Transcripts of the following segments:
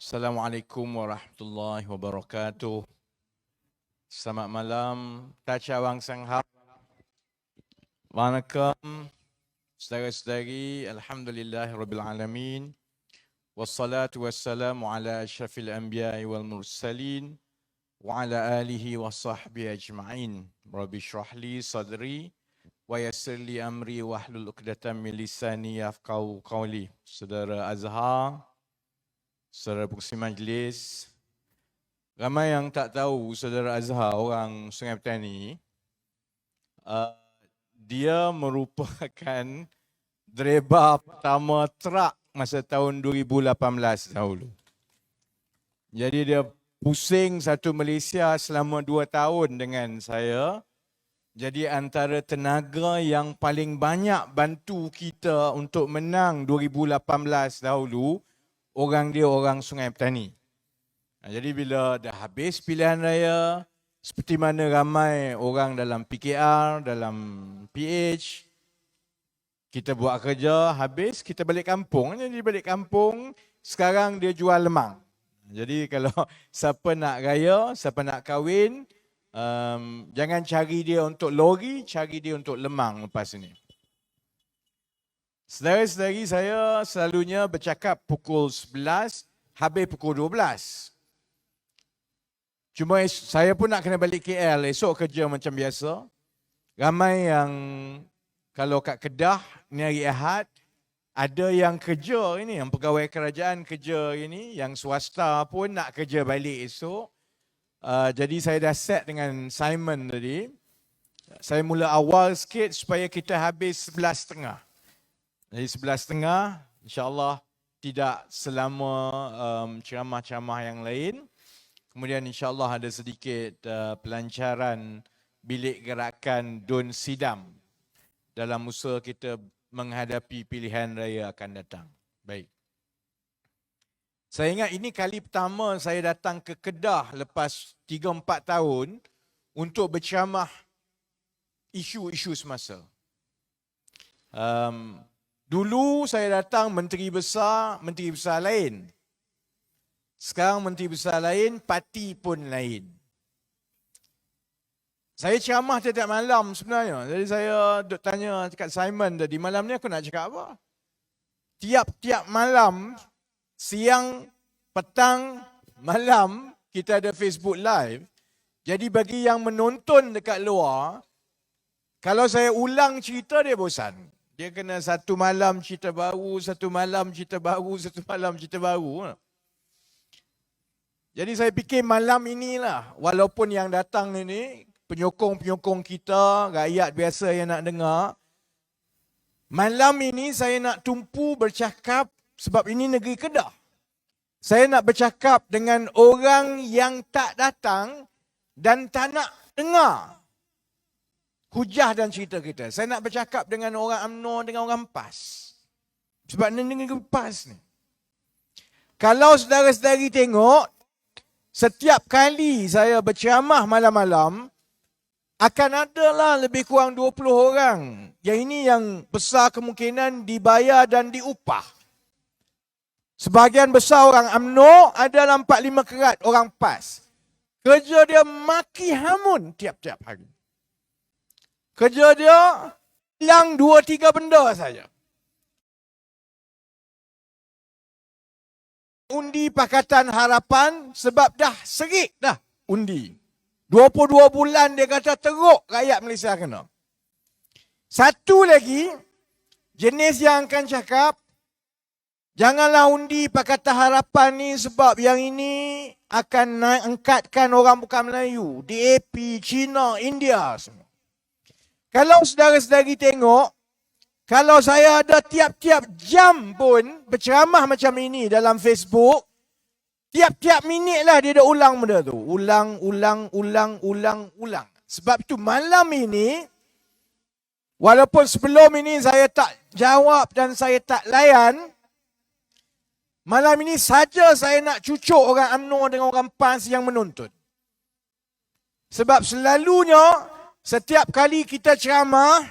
Assalamualaikum warahmatullahi wabarakatuh. Selamat malam. Tachawang Sanghap. Waalaikumsalam. Saudara-saudari, alhamdulillahirabbil alamin. Wassalatu wassalamu ala asyrafil anbiya'i wal mursalin wa ala alihi wa sahbihi ajma'in. Rabbi shrah li sadri wa yassir li amri wahlul 'uqdatam min lisani yafqahu qawli. Saudara Azhar, saudara pengurusi majlis, ramai yang tak tahu saudara Azhar orang Sungai Petani, dia merupakan driver pertama truk masa tahun 2018 dahulu. Jadi dia pusing satu Malaysia selama 2 tahun dengan saya. Jadi antara tenaga yang paling banyak bantu kita untuk menang 2018 dahulu, orang dia orang Sungai Petani. Jadi bila dah habis pilihan raya, seperti mana ramai orang dalam PKR, dalam PH, kita buat kerja, habis kita balik kampung. Jadi balik kampung, sekarang dia jual lemang. Jadi kalau siapa nak raya, siapa nak kahwin, jangan cari dia untuk lori, cari dia untuk lemang lepas ini. Saudara-saudari, saya selalunya bercakap pukul 11, habis pukul 12. Cuma saya pun nak kena balik KL, esok kerja macam biasa. Ramai yang kalau kat Kedah, ni hari Ahad, ada yang kerja ini, yang pegawai kerajaan kerja ini, yang swasta pun nak kerja balik esok. Jadi saya dah set dengan Simon tadi. Saya mula awal sikit supaya kita habis 11.30. Jadi 11.30, insyaAllah tidak selama ceramah-ceramah yang lain. Kemudian insyaAllah ada sedikit pelancaran bilik gerakan Dun Sidam dalam usaha kita menghadapi pilihan raya akan datang. Baik. Saya ingat ini kali pertama saya datang ke Kedah lepas 3-4 tahun untuk berceramah isu-isu semasa. Dulu saya datang menteri besar lain. Sekarang menteri besar lain, parti pun lain. Saya ceramah tiap-tiap malam sebenarnya. Jadi saya duk tanya dekat Simon tadi, malam ni aku nak cakap apa? Tiap-tiap malam, siang, petang, malam, kita ada Facebook Live. Jadi bagi yang menonton dekat luar, kalau saya ulang cerita dia bosan. Dia kena satu malam cerita baru, satu malam cerita baru, satu malam cerita baru. Jadi saya fikir malam inilah, walaupun yang datang ini, penyokong-penyokong kita, rakyat biasa yang nak dengar, malam ini saya nak tumpu bercakap sebab ini negeri Kedah. Saya nak bercakap dengan orang yang tak datang dan tak nak dengar hujah dan cerita kita. Saya nak bercakap dengan orang UMNO, dengan orang PAS. Sebab ni negeri PAS ni. Kalau saudara-saudari tengok, setiap kali saya berceramah malam-malam, akan adalah lebih kurang 20 orang. Yang ini yang besar kemungkinan dibayar dan diupah. Sebahagian besar orang UMNO, ada 4-5 kerat orang PAS. Kerja dia maki hamun tiap-tiap hari. Kerja dia hilang 2-3 benda saja. Undi Pakatan Harapan sebab dah serik dah undi. 22 bulan dia kata teruk rakyat Malaysia kena. Satu lagi, jenis yang akan cakap, janganlah undi Pakatan Harapan ni sebab yang ini akan angkatkan orang bukan Melayu. DAP, China, India semua. Kalau saudara-saudari tengok, kalau saya ada tiap-tiap jam pun berceramah macam ini dalam Facebook, tiap-tiap minit lah dia dah ulang benda tu. Ulang. Sebab itu malam ini, walaupun sebelum ini saya tak jawab dan saya tak layan, malam ini saja saya nak cucuk orang UMNO dengan orang PAS yang menonton. Sebab selalunya, setiap kali kita ceramah,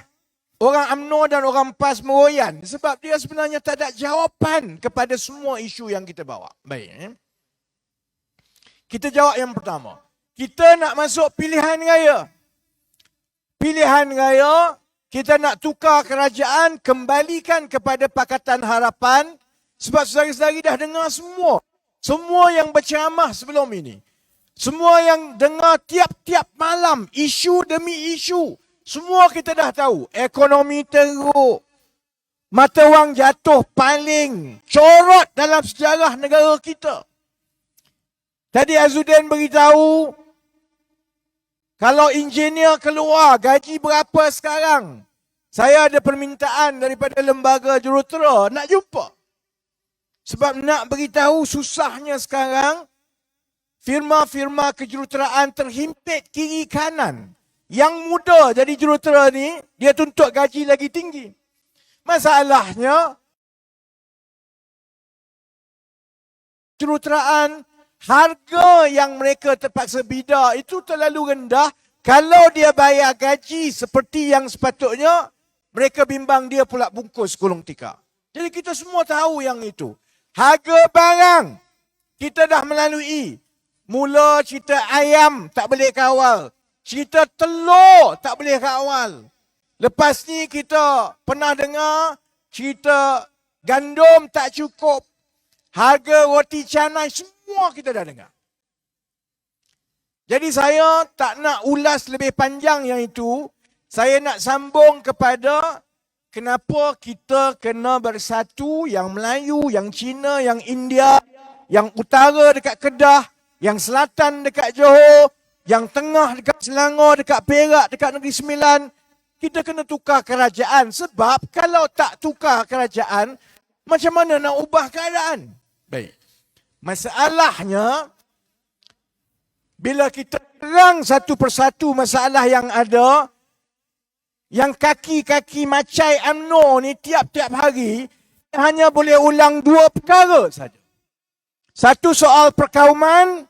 orang UMNO dan orang PAS meroyan. Sebab dia sebenarnya tak ada jawapan kepada semua isu yang kita bawa. Baik. Kita jawab yang pertama. Kita nak masuk pilihan raya. Pilihan raya, kita nak tukar kerajaan, kembalikan kepada Pakatan Harapan. Sebab saudara-saudari dah dengar semua. Semua yang berceramah sebelum ini. Semua yang dengar tiap-tiap malam, isu demi isu. Semua kita dah tahu. Ekonomi teruk. Mata wang jatuh paling corot dalam sejarah negara kita. Tadi Azudin beritahu, kalau engineer keluar, gaji berapa sekarang? Saya ada permintaan daripada lembaga jurutera nak jumpa. Sebab nak beritahu susahnya sekarang, firma-firma kejuruteraan terhimpit kiri kanan. Yang muda jadi jurutera ni, dia tuntut gaji lagi tinggi. Masalahnya, juruteraan, harga yang mereka terpaksa bida itu terlalu rendah. Kalau dia bayar gaji seperti yang sepatutnya, mereka bimbang dia pula bungkus gulung tikar. Jadi kita semua tahu yang itu. Harga barang, kita dah melalui. Mula cerita ayam tak boleh kawal. Cerita telur tak boleh kawal. Lepas ni kita pernah dengar cerita gandum tak cukup. Harga roti canai, semua kita dah dengar. Jadi saya tak nak ulas lebih panjang yang itu. Saya nak sambung kepada kenapa kita kena bersatu, yang Melayu, yang Cina, yang India, yang utara dekat Kedah, yang selatan dekat Johor, yang tengah dekat Selangor, dekat Perak, dekat Negeri Sembilan. Kita kena tukar kerajaan. Sebab kalau tak tukar kerajaan, macam mana nak ubah keadaan? Baik. Masalahnya, bila kita terang satu persatu masalah yang ada, yang kaki-kaki macai UMNO ni tiap-tiap hari, hanya boleh ulang dua perkara saja. Satu soal perkauman,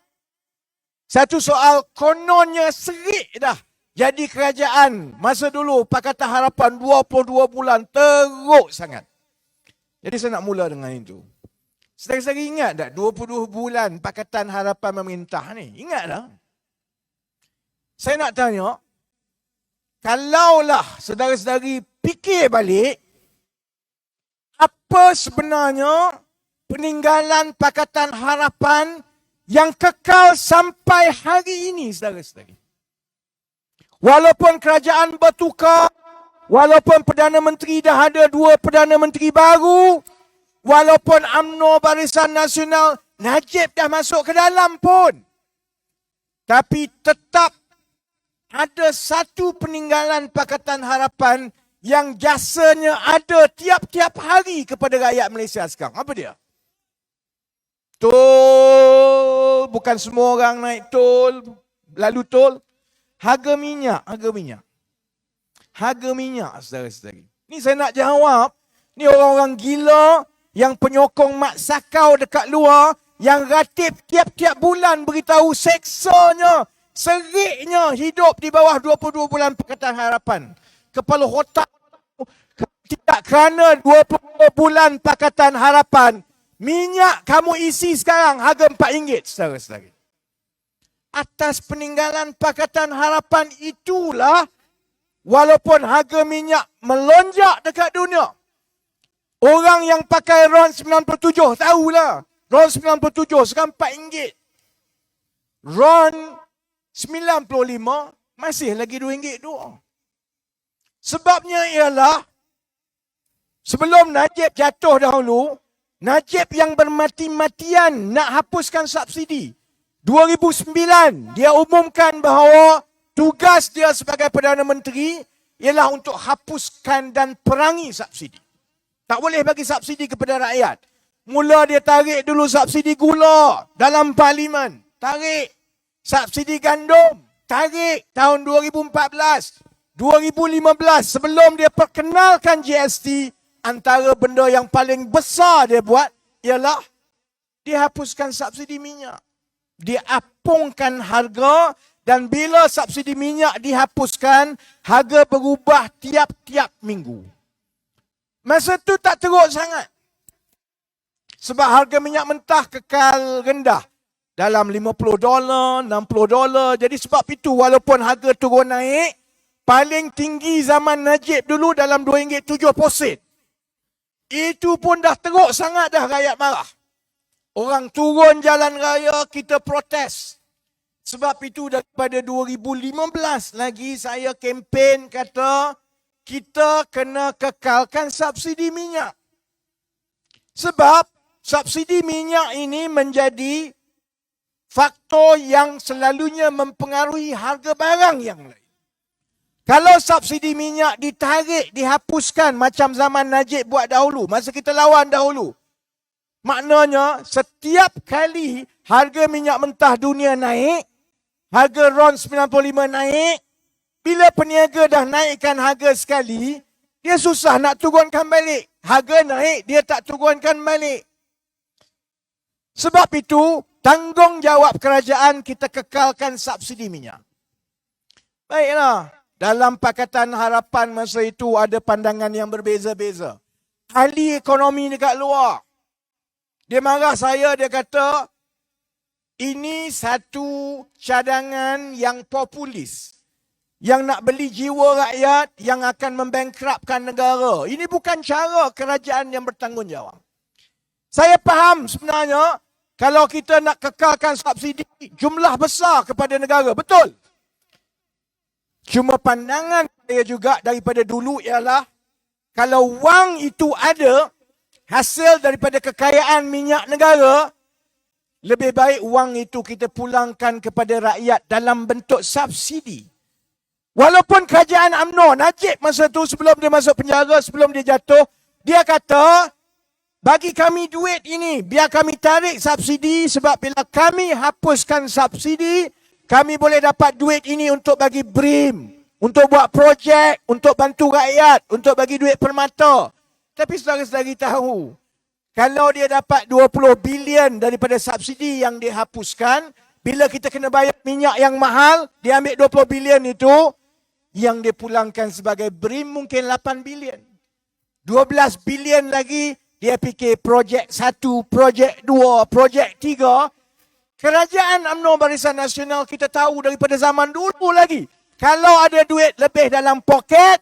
satu soal kononnya serik dah. Jadi kerajaan masa dulu Pakatan Harapan 22 bulan teruk sangat. Jadi saya nak mula dengan itu. Saudara-saudari ingat tak 22 bulan Pakatan Harapan memerintah ni? Ingat tak? Saya nak tanya, kalaulah saudara-saudari fikir balik, apa sebenarnya peninggalan Pakatan Harapan yang kekal sampai hari ini, saudara-saudari? Walaupun kerajaan bertukar, walaupun Perdana Menteri dah ada 2 Perdana Menteri baru, walaupun UMNO Barisan Nasional, Najib dah masuk ke dalam pun. Tapi tetap ada satu peninggalan Pakatan Harapan yang jasanya ada tiap-tiap hari kepada rakyat Malaysia sekarang. Apa dia? Tol. Bukan semua orang naik tol, lalu tol. Harga minyak, harga minyak. Harga minyak, saudara-saudari. Ni saya nak jawab. Ni orang-orang gila yang penyokong mak sakau dekat luar, yang ratib tiap-tiap bulan beritahu seksanya, seriknya hidup di bawah 22 bulan Pakatan Harapan. Kepala otak, tidak kerana 22 bulan Pakatan Harapan, minyak kamu isi sekarang harga RM4, saudara-saudari. Atas peninggalan Pakatan Harapan itulah, walaupun harga minyak melonjak dekat dunia, orang yang pakai RON 97 tahulah, RON 97 sekarang RM4. RON 95 masih lagi RM2. Sebabnya ialah, sebelum Najib jatuh dahulu, Najib yang bermati-matian nak hapuskan subsidi. 2009 dia umumkan bahawa tugas dia sebagai Perdana Menteri ialah untuk hapuskan dan perangi subsidi. Tak boleh bagi subsidi kepada rakyat. Mula dia tarik dulu subsidi gula dalam parlimen. Tarik. Subsidi gandum. Tarik tahun 2014. 2015 sebelum dia perkenalkan GST, antara benda yang paling besar dia buat ialah dia hapuskan subsidi minyak. Dia apungkan harga, dan bila subsidi minyak dihapuskan, harga berubah tiap-tiap minggu. Masa tu tak teruk sangat. Sebab harga minyak mentah kekal rendah. dalam $50, $60. Jadi sebab itu walaupun harga turun naik, paling tinggi zaman Najib dulu dalam RM2.07. Itu pun dah teruk sangat dah rakyat marah. Orang turun jalan raya, kita protes. Sebab itu daripada 2015 lagi saya kempen kata kita kena kekalkan subsidi minyak. Sebab subsidi minyak ini menjadi faktor yang selalunya mempengaruhi harga barang yang lain. Kalau subsidi minyak ditarik, dihapuskan macam zaman Najib buat dahulu, masa kita lawan dahulu, maknanya setiap kali harga minyak mentah dunia naik, harga RON 95 naik, bila peniaga dah naikkan harga sekali, dia susah nak turunkan balik. Harga naik, dia tak turunkan balik. Sebab itu, tanggungjawab kerajaan kita kekalkan subsidi minyak. Baiklah, dalam Pakatan Harapan masa itu ada pandangan yang berbeza-beza. Ahli ekonomi dekat luar, dia marah saya, dia kata, ini satu cadangan yang populis. Yang nak beli jiwa rakyat, yang akan membankrupkan negara. Ini bukan cara kerajaan yang bertanggungjawab. Saya faham sebenarnya, kalau kita nak kekalkan subsidi, jumlah besar kepada negara. Betul. Cuma pandangan saya juga daripada dulu ialah, kalau wang itu ada, hasil daripada kekayaan minyak negara, lebih baik wang itu kita pulangkan kepada rakyat dalam bentuk subsidi. Walaupun kerajaan UMNO, Najib masa tu sebelum dia masuk penjara, sebelum dia jatuh, dia kata, bagi kami duit ini, biar kami tarik subsidi sebab bila kami hapuskan subsidi, kami boleh dapat duit ini untuk bagi BRIM, untuk buat projek, untuk bantu rakyat, untuk bagi duit permata. Tapi saudara-saudari tahu, kalau dia dapat 20 bilion daripada subsidi yang dihapuskan, bila kita kena bayar minyak yang mahal, dia ambil 20 bilion itu, yang dia pulangkan sebagai BRIM mungkin 8 bilion. 12 bilion lagi, dia fikir projek 1, projek 2, projek 3. Kerajaan UMNO Barisan Nasional kita tahu daripada zaman dulu lagi. Kalau ada duit lebih dalam poket,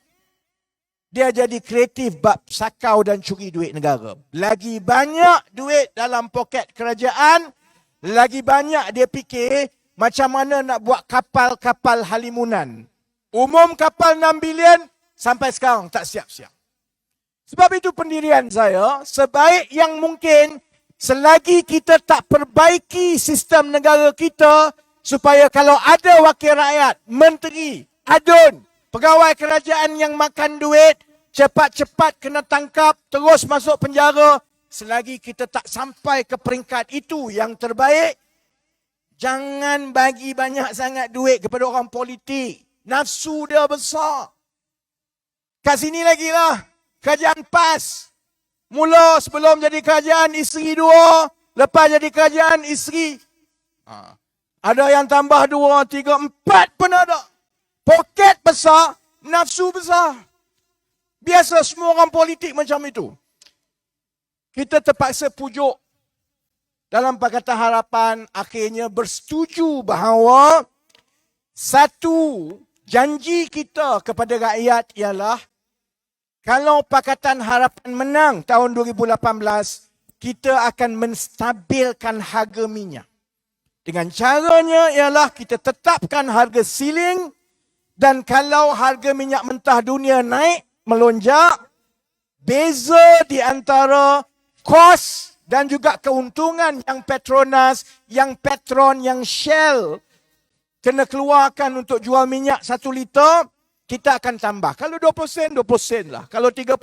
dia jadi kreatif bab sakau dan curi duit negara. Lagi banyak duit dalam poket kerajaan, lagi banyak dia fikir macam mana nak buat kapal-kapal halimunan. Umum kapal 6 bilion, sampai sekarang tak siap-siap. Sebab itu pendirian saya, sebaik yang mungkin, selagi kita tak perbaiki sistem negara kita, supaya kalau ada wakil rakyat, menteri, adun, pegawai kerajaan yang makan duit, cepat-cepat kena tangkap, terus masuk penjara. Selagi kita tak sampai ke peringkat itu yang terbaik, jangan bagi banyak sangat duit kepada orang politik. Nafsu dia besar. Kat sini lagi lah, kerajaan PAS. Mula sebelum jadi kerajaan isteri 2, lepas jadi kerajaan isteri, ada yang tambah 2, 3, 4 pun ada. Poket besar, nafsu besar. Biasa semua orang politik macam itu. Kita terpaksa pujuk dalam Pakatan Harapan, akhirnya bersetuju bahawa satu janji kita kepada rakyat ialah kalau Pakatan Harapan menang tahun 2018, kita akan menstabilkan harga minyak. Dengan caranya ialah kita tetapkan harga ceiling, dan kalau harga minyak mentah dunia naik, melonjak, beza di antara kos dan juga keuntungan yang Petronas, yang Petron, yang Shell kena keluarkan untuk jual minyak 1 liter, kita akan tambah. Kalau 20 sen lah. Kalau 30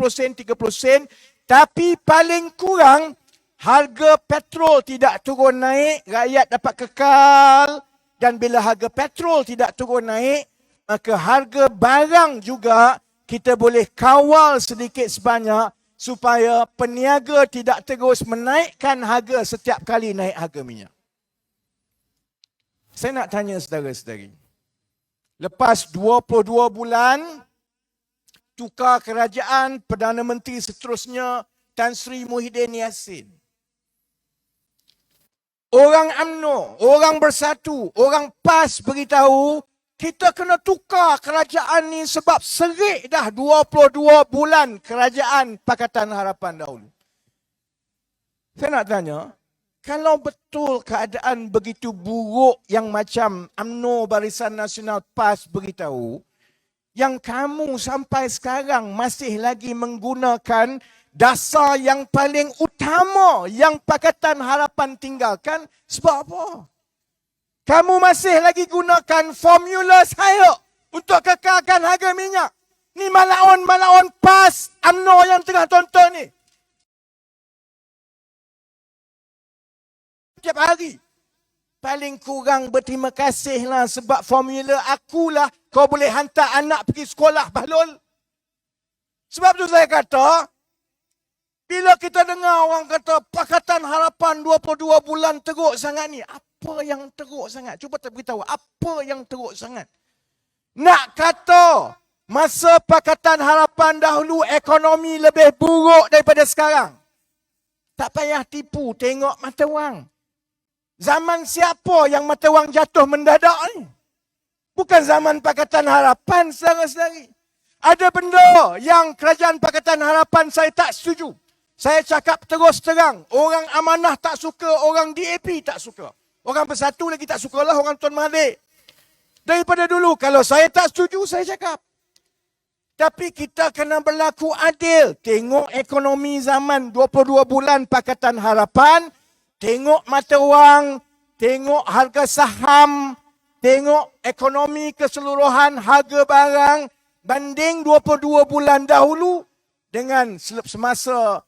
sen. Tapi paling kurang, harga petrol tidak turun naik, rakyat dapat kekal. Dan bila harga petrol tidak turun naik, maka harga barang juga kita boleh kawal sedikit sebanyak supaya peniaga tidak terus menaikkan harga setiap kali naik harga minyak. Saya nak tanya saudara-saudari. Lepas 22 bulan, tukar kerajaan, Perdana Menteri seterusnya, Tan Sri Muhyiddin Yassin. orang UMNO, orang Bersatu, orang PAS beritahu, kita kena tukar kerajaan ni sebab serik dah 22 bulan kerajaan Pakatan Harapan dahulu. Saya nak tanya, kalau betul keadaan begitu buruk yang macam UMNO, Barisan Nasional, PAS beritahu, yang kamu sampai sekarang masih lagi menggunakan dasar yang paling utama yang Pakatan Harapan tinggalkan, sebab apa? Kamu masih lagi gunakan formula saya untuk kekalkan harga minyak. Ni malaon-malaon PAS UMNO yang tengah tonton ni. Setiap hari. Paling kurang berterima kasihlah sebab formula akulah kau boleh hantar anak pergi sekolah, Bahlul. Sebab tu saya kata, bila kita dengar orang kata Pakatan Harapan 22 bulan teruk sangat ni, apa yang teruk sangat? Cuba tak beritahu, apa yang teruk sangat? Nak kata masa Pakatan Harapan dahulu ekonomi lebih buruk daripada sekarang. Tak payah tipu, tengok mata wang. Zaman siapa yang mata wang jatuh mendadak ni? Bukan zaman Pakatan Harapan sedari-sedari. Ada benda yang kerajaan Pakatan Harapan saya tak setuju. Saya cakap terus terang, orang amanah tak suka, orang DAP tak suka. Orang Bersatu lagi tak sukalah, orang Tun Mahathir. Daripada dulu, kalau saya tak setuju, saya cakap. Tapi kita kena berlaku adil. Tengok ekonomi zaman 22 bulan Pakatan Harapan, tengok mata wang, tengok harga saham, tengok ekonomi keseluruhan, harga barang, banding 22 bulan dahulu dengan semasa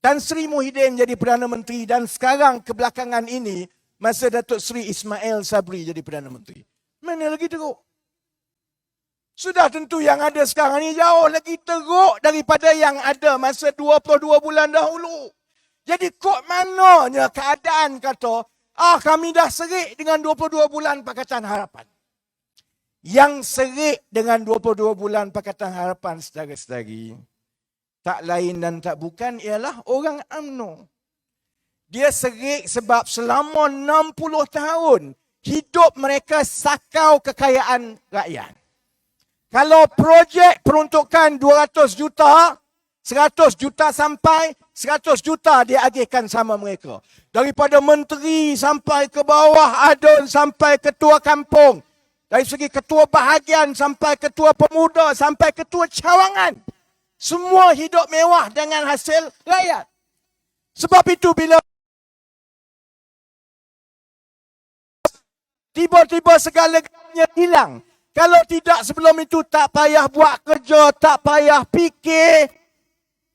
Tan Sri Muhyiddin jadi Perdana Menteri dan sekarang kebelakangan ini masa Datuk Seri Ismail Sabri jadi Perdana Menteri. Mana lagi teruk? Sudah tentu yang ada sekarang ni jauh lagi teruk daripada yang ada masa 22 bulan dahulu. Jadi kok mananya keadaan kata, kami dah serik dengan 22 bulan Pakatan Harapan. Yang serik dengan 22 bulan Pakatan Harapan, saudara-saudari, tak lain dan tak bukan ialah orang UMNO. Dia serik sebab selama 60 tahun hidup mereka sakau kekayaan rakyat. Kalau projek peruntukan 200 juta, 100 juta sampai, 100 juta dia agihkan sama mereka. Daripada menteri sampai ke bawah adun sampai ketua kampung. Dari segi ketua bahagian sampai ketua pemuda sampai ketua cawangan. Semua hidup mewah dengan hasil rakyat. Sebab itu bila tiba-tiba segala-galanya hilang. Kalau tidak sebelum itu tak payah buat kerja, tak payah fikir.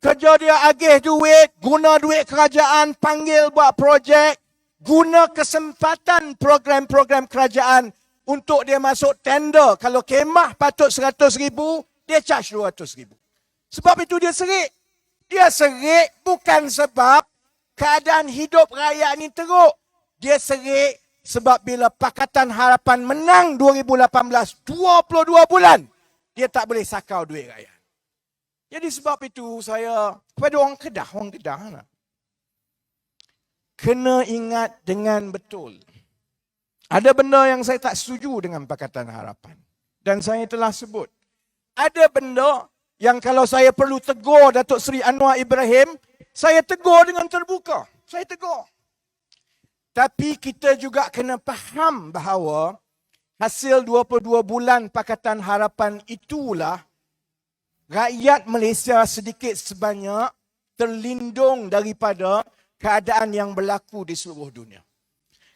Kerja dia agih duit, guna duit kerajaan, panggil buat projek. Guna kesempatan program-program kerajaan untuk dia masuk tender. Kalau kemah patut 100,000, dia charge 200,000. Sebab itu dia serik. Dia serik bukan sebab keadaan hidup rakyat ni teruk. Dia serik sebab bila Pakatan Harapan menang 2018, 22 bulan, dia tak boleh sakau duit rakyat. Jadi sebab itu saya, kepada orang Kedah lah, kena ingat dengan betul. Ada benda yang saya tak setuju dengan Pakatan Harapan. Dan saya telah sebut. Ada benda yang kalau saya perlu tegur Datuk Seri Anwar Ibrahim, saya tegur dengan terbuka. Saya tegur. Tapi kita juga kena faham bahawa hasil 22 bulan Pakatan Harapan itulah rakyat Malaysia sedikit sebanyak terlindung daripada keadaan yang berlaku di seluruh dunia.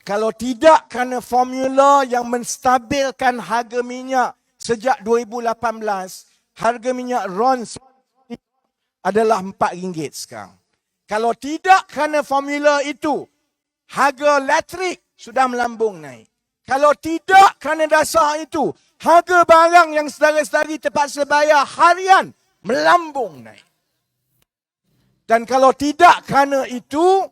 Kalau tidak kerana formula yang menstabilkan harga minyak sejak 2018, harga minyak RON adalah RM4 sekarang. Kalau tidak kerana formula itu, harga elektrik sudah melambung naik. Kalau tidak kerana dasar itu, harga barang yang saudara-saudari terpaksa bayar harian melambung naik. Dan kalau tidak kerana itu,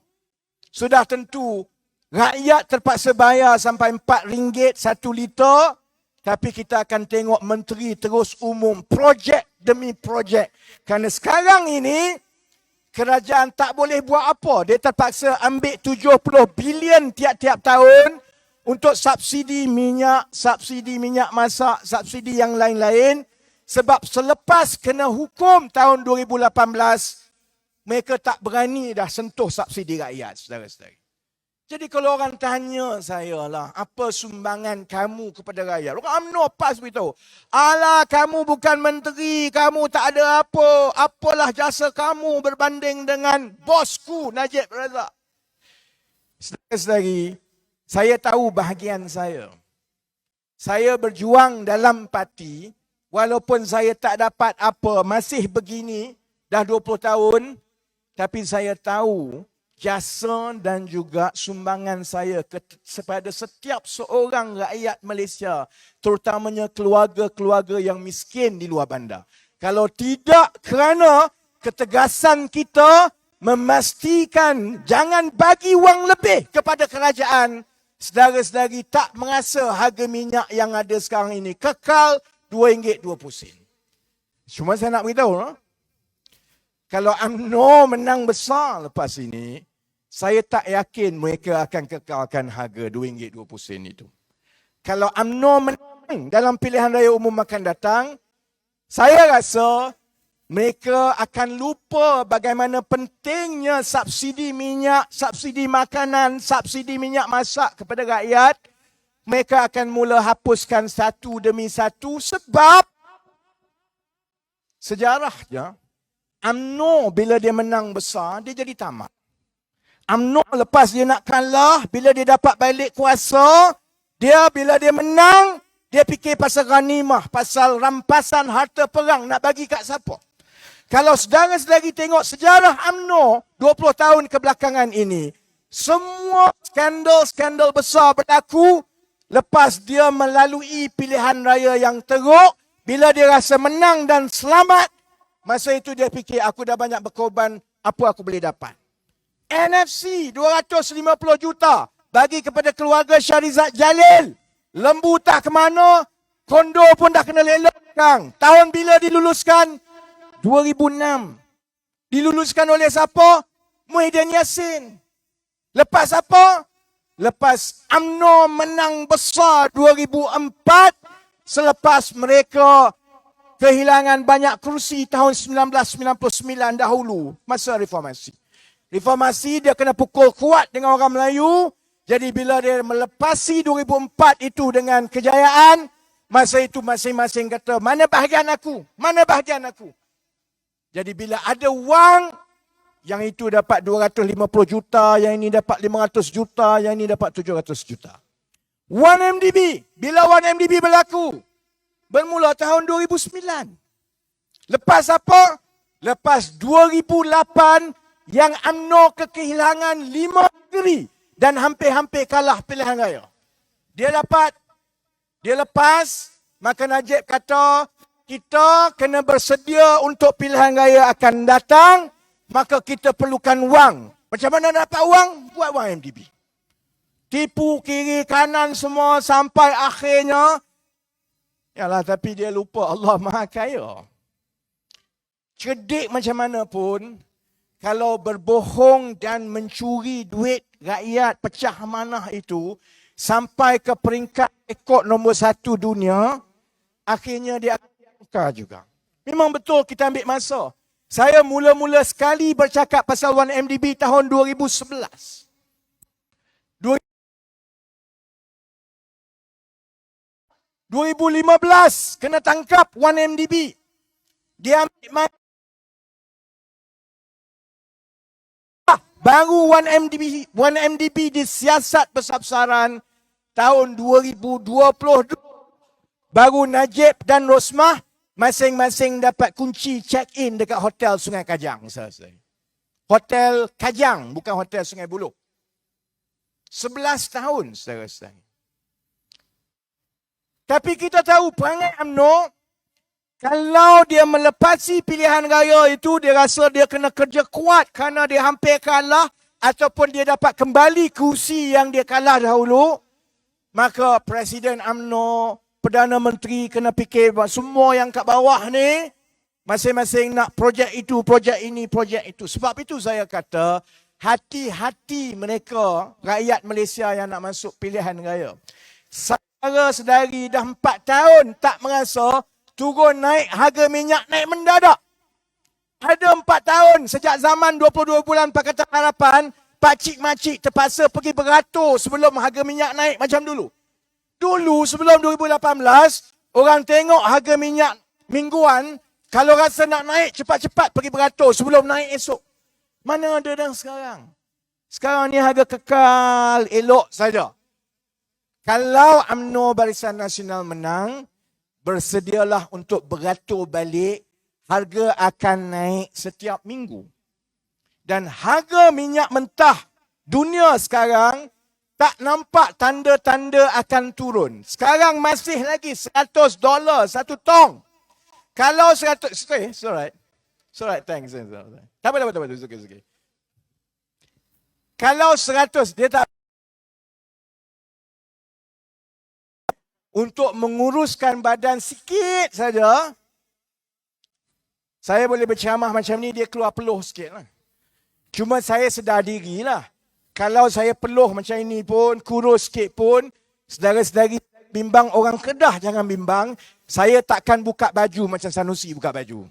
sudah tentu rakyat terpaksa bayar sampai RM4 1 liter. Tapi kita akan tengok menteri terus umum projek demi projek. Kerana sekarang ini, kerajaan tak boleh buat apa. Dia terpaksa ambil 70 bilion tiap-tiap tahun untuk subsidi minyak masak, subsidi yang lain-lain. Sebab selepas kena hukum tahun 2018, mereka tak berani dah sentuh subsidi rakyat, saudara-saudara. Jadi kalau orang tanya saya lah, apa sumbangan kamu kepada rakyat? Orang UMNO PAS beritahu, alah kamu bukan menteri, kamu tak ada apa. Apalah jasa kamu berbanding dengan bosku Najib Razak. Saudara-saudari, saya tahu bahagian saya. Saya berjuang dalam parti, walaupun saya tak dapat apa, masih begini, dah 20 tahun, tapi saya tahu jasa dan juga sumbangan saya kepada setiap seorang rakyat Malaysia, terutamanya keluarga-keluarga yang miskin di luar bandar. Kalau tidak kerana ketegasan kita memastikan jangan bagi wang lebih kepada kerajaan, saudara-saudari tak merasa harga minyak yang ada sekarang ini kekal RM2.20. Cuma saya nak beritahu, kalau UMNO menang besar lepas ini, saya tak yakin mereka akan kekalkan harga RM2.20 itu. Kalau UMNO menang dalam pilihan raya umum akan datang, saya rasa mereka akan lupa bagaimana pentingnya subsidi minyak, subsidi makanan, subsidi minyak masak kepada rakyat. Mereka akan mula hapuskan satu demi satu sebab sejarahnya UMNO bila dia menang besar, dia jadi tamak. UMNO lepas dia nak kalah, bila dia dapat balik kuasa, dia bila dia menang, dia fikir pasal ghanimah, pasal rampasan harta perang, nak bagi kat siapa. Kalau saudara-saudari tengok sejarah UMNO 20 tahun kebelakangan ini, semua skandal-skandal besar berlaku lepas dia melalui pilihan raya yang teruk. Bila dia rasa menang dan selamat, masa itu dia fikir, aku dah banyak berkorban, apa aku boleh dapat? NFC 250 juta bagi kepada keluarga Syarizat Jalil. Lembu tak ke mana, kondo pun dah kena lelokkan. Tahun bila diluluskan? 2006. Diluluskan oleh siapa? Muhyiddin Yassin. Lepas apa? Lepas UMNO menang besar 2004, selepas mereka kehilangan banyak kerusi tahun 1999 dahulu, masa reformasi. Reformasi dia kena pukul kuat dengan orang Melayu. Jadi bila dia melepasi 2004 itu dengan kejayaan, masa itu masing-masing kata, mana bahagian aku? Mana bahagian aku? Jadi bila ada wang, yang itu dapat 250 juta, yang ini dapat 500 juta, yang ini dapat 700 juta. 1MDB. Bila 1MDB berlaku? Bermula tahun 2009. Lepas apa? Lepas 2008, yang UMNO kehilangan 5 negeri dan hampir-hampir kalah pilihan raya. Dia lepas, maka Najib kata, kita kena bersedia untuk pilihan raya akan datang, maka kita perlukan wang. Macam mana dapat wang? Buat wang MDB. Tipu kiri kanan semua sampai akhirnya, yalah, tapi dia lupa Allah Maha Kaya. Cerdik macam mana pun, kalau berbohong dan mencuri duit rakyat pecah amanah itu sampai ke peringkat rekod nombor 1 dunia, akhirnya dia akan diangkat juga. Memang betul kita ambil masa. Saya mula-mula sekali bercakap pasal 1MDB tahun 2011. 2015 kena tangkap 1MDB. Dia ambil baru 1MDB disiasat besar-besaran tahun 2020. Baru Najib dan Rosmah masing-masing dapat kunci check-in dekat Hotel Sungai Kajang. Hotel Kajang, bukan Hotel Sungai Buloh. 11 tahun, saudara-saudara. Tapi kita tahu perangai UMNO, kalau dia melepasi pilihan raya itu, dia rasa dia kena kerja kuat kerana dia hampir kalah ataupun dia dapat kembali kursi yang dia kalah dahulu, maka Presiden UMNO, Perdana Menteri kena fikir semua yang kat bawah ni Masing-masing nak projek itu, projek ini, projek itu. Sebab itu saya kata, hati-hati mereka, rakyat Malaysia yang nak masuk pilihan raya. Saudara-saudari dah 4 tahun tak merasa turun naik harga minyak naik mendadak. Ada 4 tahun sejak zaman 22 bulan Pakatan Harapan, pakcik-makcik terpaksa pergi beratur sebelum harga minyak naik macam dulu. Dulu sebelum 2018, orang tengok harga minyak mingguan, kalau rasa nak naik, cepat-cepat pergi beratur sebelum naik esok. Mana ada dah sekarang? Sekarang ni harga kekal, elok saja. Kalau UMNO Barisan Nasional menang, bersedialah untuk beratur balik, harga akan naik setiap minggu. Dan harga minyak mentah dunia sekarang tak nampak tanda-tanda akan turun. Sekarang masih lagi $100 satu tong. Kalau 100, it's alright. It's alright, thanks. Tak apa, it's okay. Kalau 100, dia tak untuk menguruskan badan sikit saja, saya boleh berceramah macam ni, dia keluar peluh sikit lah. Cuma saya sedar diri lah. Kalau saya peluh macam ini pun, kurus sikit pun, saudara-saudari bimbang orang Kedah, jangan bimbang. Saya takkan buka baju macam Sanusi buka baju.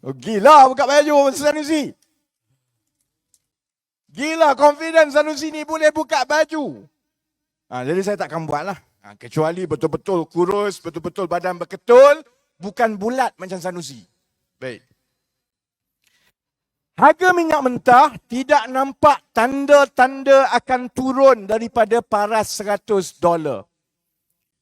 Oh, gila buka baju macam Sanusi. Gila confident Sanusi ni boleh buka baju. Jadi saya takkan buat lah. Kecuali betul-betul kurus, betul-betul badan berketul, bukan bulat macam Sanusi. Baik. Harga minyak mentah tidak nampak tanda-tanda akan turun daripada paras $100.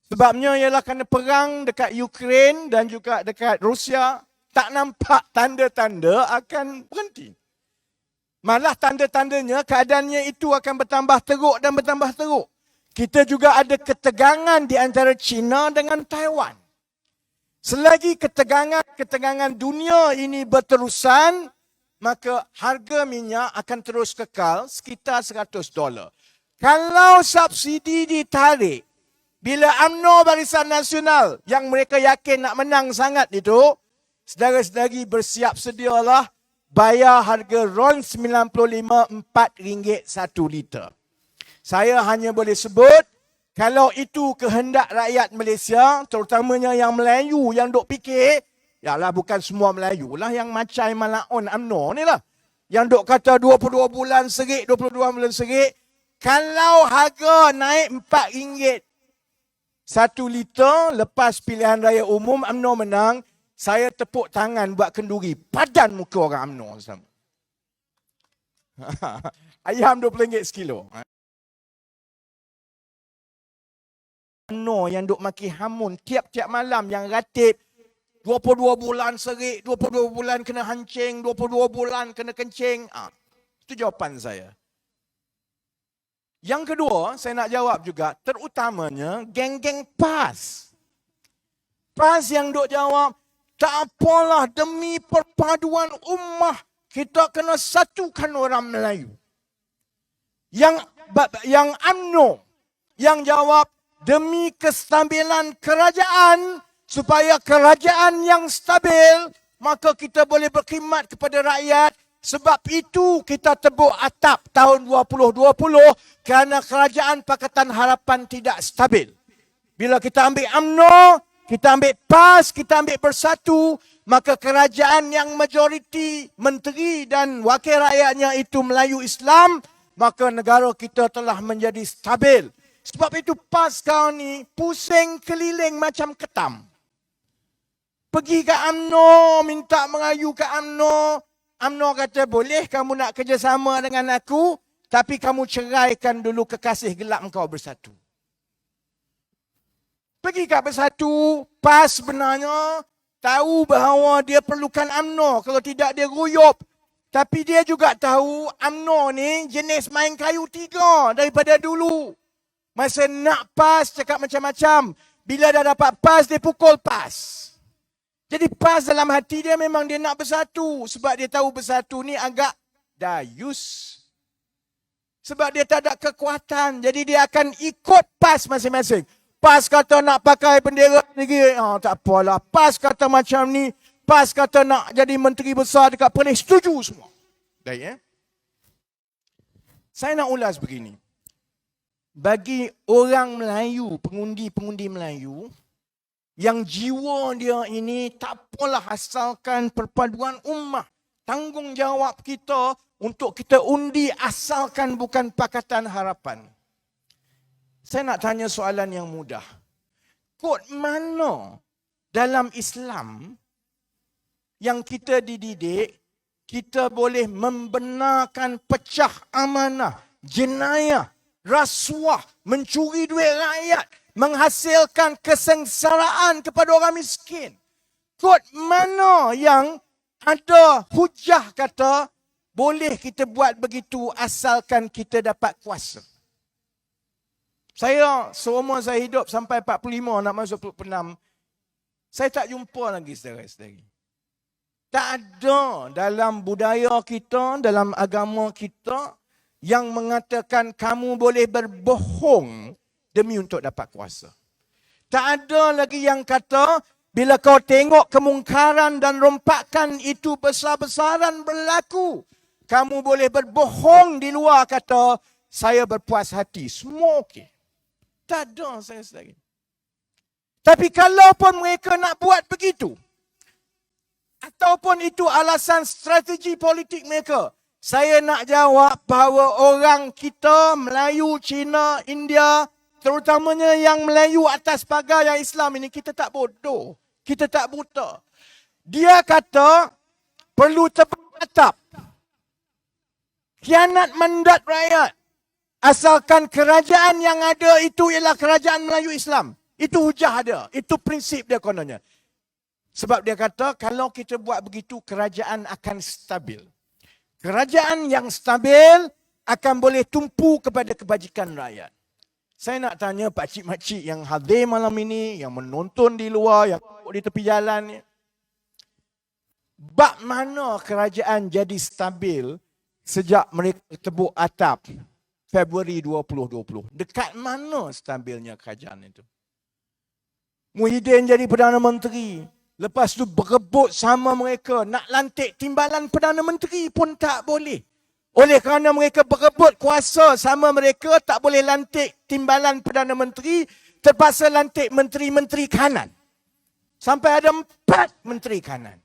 Sebabnya ialah kerana perang dekat Ukraine dan juga dekat Rusia, tak nampak tanda-tanda akan berhenti. Malah tanda-tandanya keadaannya itu akan bertambah teruk dan bertambah teruk. Kita juga ada ketegangan di antara China dengan Taiwan. Selagi ketegangan dunia ini berterusan, maka harga minyak akan terus kekal sekitar $100. Kalau subsidi ditarik, bila UMNO Barisan Nasional yang mereka yakin nak menang sangat itu, saudara-saudari bersiap sedialah bayar harga RON 95 RM4 1 liter. Saya hanya boleh sebut, kalau itu kehendak rakyat Malaysia, terutamanya yang Melayu yang duk fikir, yalah bukan semua Melayu lah yang macai malaun UMNO ni lah. Yang duk kata 22 bulan serik, 22 bulan serik. Kalau harga naik RM4 1 liter lepas pilihan raya umum UMNO menang, saya tepuk tangan buat kenduri padan muka orang UMNO sama. Ayam RM20 sekilo. UMNO yang duk maki hamun tiap-tiap malam yang ratib 22 bulan serik, 22 bulan kena hancing, 22 bulan kena kencing. Itu jawapan saya. Yang kedua, saya nak jawab juga, terutamanya geng-geng PAS. PAS yang duk jawab, tak apalah demi perpaduan ummah, kita kena satukan orang Melayu. Yang UMNO, yang jawab, demi kestabilan kerajaan, supaya kerajaan yang stabil, maka kita boleh berkhidmat kepada rakyat. Sebab itu kita tebuk atap tahun 2020 kerana kerajaan Pakatan Harapan tidak stabil. Bila kita ambil UMNO, kita ambil PAS, kita ambil Bersatu, maka kerajaan yang majoriti menteri dan wakil rakyatnya itu Melayu Islam, maka negara kita telah menjadi stabil. Sebab itu PAS kau ni pusing keliling macam ketam. Pergi ke UMNO, minta merayu ke UMNO. UMNO kata, boleh kamu nak kerjasama dengan aku, tapi kamu ceraikan dulu kekasih gelap kau Bersatu. Pergi ke Bersatu, PAS sebenarnya tahu bahawa dia perlukan UMNO, kalau tidak dia ruyup. Tapi dia juga tahu UMNO ni jenis main kayu tiga daripada dulu. Masa nak PAS cakap macam-macam, bila dah dapat PAS dia pukul PAS. Jadi PAS dalam hati dia memang dia nak Bersatu. Sebab dia tahu Bersatu ni agak dayus. Sebab dia tak ada kekuatan. Jadi dia akan ikut PAS masing-masing. PAS kata nak pakai bendera negeri. Tak apalah. PAS kata macam ni. PAS kata nak jadi menteri besar dekat Perlis, setuju semua. Baik, Saya nak ulas begini. Bagi orang Melayu, pengundi-pengundi Melayu, yang jiwa dia ini tak apalah asalkan perpaduan ummah. Tanggungjawab kita untuk kita undi asalkan bukan Pakatan Harapan. Saya nak tanya soalan yang mudah. Kod mana dalam Islam yang kita dididik, kita boleh membenarkan pecah amanah, jenayah, rasuah, mencuri duit rakyat, menghasilkan kesengsaraan kepada orang miskin? Kod mana yang ada hujah kata boleh kita buat begitu asalkan kita dapat kuasa? Saya seumur saya hidup sampai 45 nak masuk 46, saya tak jumpa lagi saudara-saudari. Tak ada dalam budaya kita, dalam agama kita yang mengatakan kamu boleh berbohong demi untuk dapat kuasa. Tak ada lagi yang kata bila kau tengok kemungkaran dan rompakan itu besar-besaran berlaku, kamu boleh berbohong di luar kata saya berpuas hati. Semua okey. Tak ada saya sedari. Tapi kalaupun mereka nak buat begitu, ataupun itu alasan strategi politik mereka, saya nak jawab bahawa orang kita, Melayu, Cina, India, terutamanya yang Melayu atas pagar yang Islam ini, kita tak bodoh. Kita tak buta. Dia kata perlu tebang atap. Khianat mandat rakyat. Asalkan kerajaan yang ada itu ialah kerajaan Melayu Islam. Itu hujah dia. Itu prinsip dia kononnya. Sebab dia kata kalau kita buat begitu, kerajaan akan stabil. Kerajaan yang stabil akan boleh tumpu kepada kebajikan rakyat. Saya nak tanya pakcik-makcik yang hadir malam ini, yang menonton di luar, yang di tepi jalan ni. Bak mana kerajaan jadi stabil sejak mereka tebuk atap Februari 2020? Dekat mana stabilnya kerajaan itu? Muhyiddin jadi Perdana Menteri. Lepas tu berebut sama mereka. Nak lantik timbalan Perdana Menteri pun tak boleh. Oleh kerana mereka berebut kuasa sama mereka, tak boleh lantik timbalan Perdana Menteri, terpaksa lantik menteri-menteri kanan. Sampai ada 4 menteri kanan.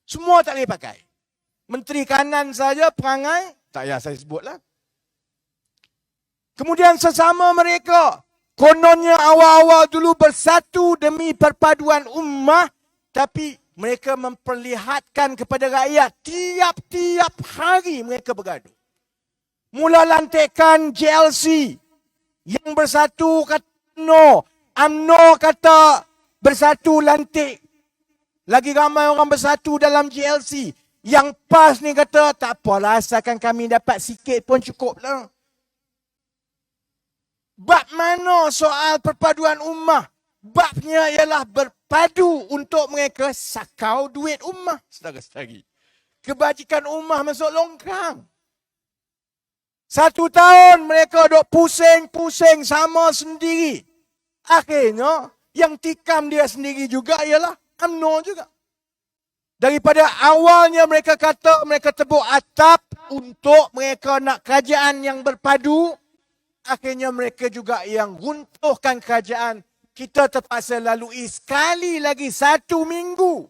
Semua tak boleh pakai. Menteri kanan saja perangai, tak payah saya sebutlah. Kemudian sesama mereka, kononnya awal-awal dulu bersatu demi perpaduan ummah, tapi mereka memperlihatkan kepada rakyat tiap-tiap hari mereka bergaduh. Mula lantikan JLC yang bersatu kata no, UMNO kata bersatu lantik. Lagi ramai orang bersatu dalam JLC. Yang PAS ni kata tak apalah asalkan kami dapat sikit pun cukup lah. Bab mana soal perpaduan ummah? Babnya ialah berpadu untuk mereka sakau duit ummah. Saudara-saudari. Kebajikan ummah masuk longkang. 1 tahun mereka duk pusing-pusing sama sendiri. Akhirnya yang tikam dia sendiri juga ialah UMNO juga. Daripada awalnya mereka kata mereka tebuk atap untuk mereka nak kerajaan yang berpadu. Akhirnya mereka juga yang runtuhkan kerajaan. Kita terpaksa lalui sekali lagi 1 minggu.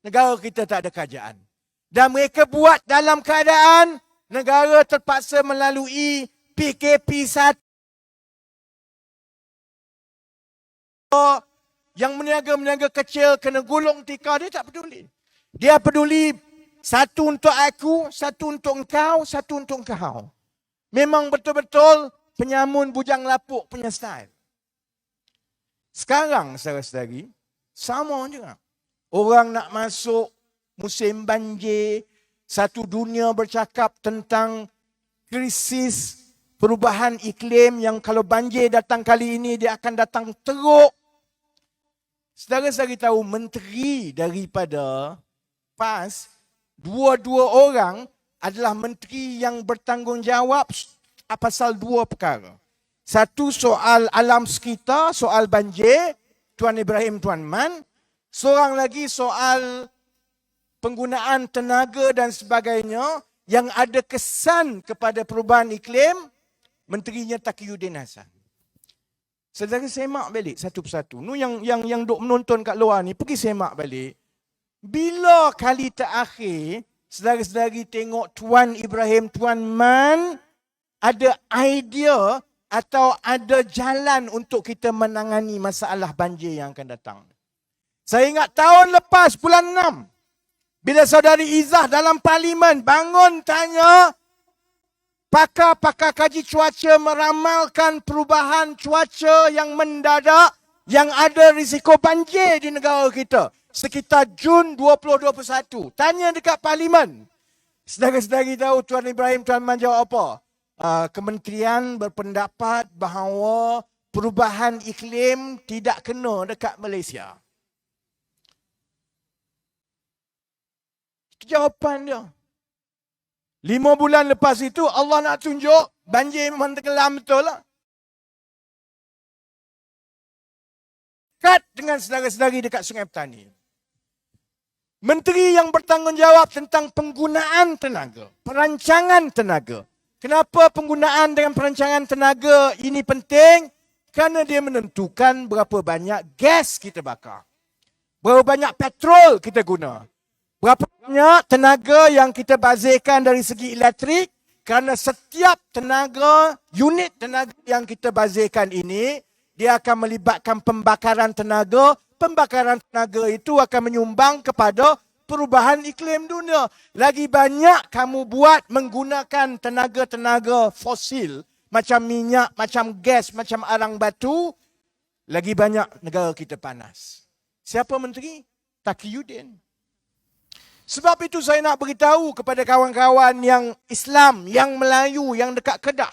Negara kita tak ada kerajaan. Dan mereka buat dalam keadaan negara terpaksa melalui PKP 1. Yang meniaga-meniaga kecil kena gulung tikar, dia tak peduli. Dia peduli 1 untuk aku, 1 untuk engkau, 1 untuk engkau. Memang betul-betul penyamun bujang lapuk punya style. Sekarang saudara-saudari, sama juga. Orang nak masuk musim banjir, satu dunia bercakap tentang krisis perubahan iklim yang kalau banjir datang kali ini, dia akan datang teruk. Saudara-saudari tahu menteri daripada PAS, 2 orang adalah menteri yang bertanggungjawab pasal 2 perkara. 1 soal alam sekitar, soal banjir, Tuan Ibrahim Tuan Man. Seorang lagi soal penggunaan tenaga dan sebagainya yang ada kesan kepada perubahan iklim, menterinya Taqiyuddin Hasan. Saudara semak balik satu persatu. Nu yang duk menonton kat luar ni, pergi semak balik. Bila kali terakhir saudara-saudari tengok Tuan Ibrahim, Tuan Man ada idea atau ada jalan untuk kita menangani masalah banjir yang akan datang? Saya ingat tahun lepas bulan 6, bila saudari Izzah dalam parlimen bangun tanya, pakar-pakar kaji cuaca meramalkan perubahan cuaca yang mendadak yang ada risiko banjir di negara kita sekitar Jun 2021. Tanya dekat parlimen. Saudara-saudari tahu Tuan Ibrahim, Tuan Man jawab apa? Kementerian berpendapat bahawa perubahan iklim tidak kena dekat Malaysia. Itu jawapan dia. 5 bulan lepas itu Allah nak tunjuk banjir memang tenggelam betul lah. Kat dengan saudara-saudari dekat Sungai Petani. Menteri yang bertanggungjawab tentang penggunaan tenaga, perancangan tenaga. Kenapa penggunaan dengan perancangan tenaga ini penting? Kerana dia menentukan berapa banyak gas kita bakar. Berapa banyak petrol kita guna. Berapa banyak tenaga yang kita bazirkan dari segi elektrik. Kerana setiap tenaga, unit tenaga yang kita bazirkan ini, dia akan melibatkan pembakaran tenaga. Pembakaran tenaga itu akan menyumbang kepada perubahan iklim dunia. Lagi banyak kamu buat menggunakan tenaga-tenaga fosil, macam minyak, macam gas, macam arang batu, lagi banyak negara kita panas. Siapa menteri? Taqiyuddin. Sebab itu saya nak beritahu kepada kawan-kawan yang Islam, yang Melayu, yang dekat Kedah.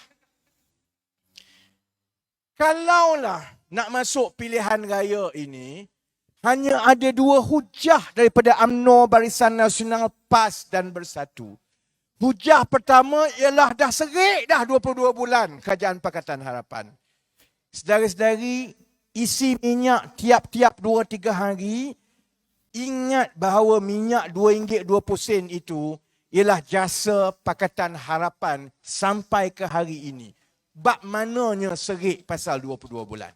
Kalaulah nak masuk pilihan raya ini, hanya ada 2 hujah daripada UMNO, Barisan Nasional, PAS dan Bersatu. Hujah pertama ialah dah serik dah 22 bulan Kerajaan Pakatan Harapan. Saudara-saudari, isi minyak tiap-tiap 2-3 hari. Ingat bahawa minyak RM2.20 itu ialah jasa Pakatan Harapan sampai ke hari ini. Bab mananya serik pasal 22 bulan.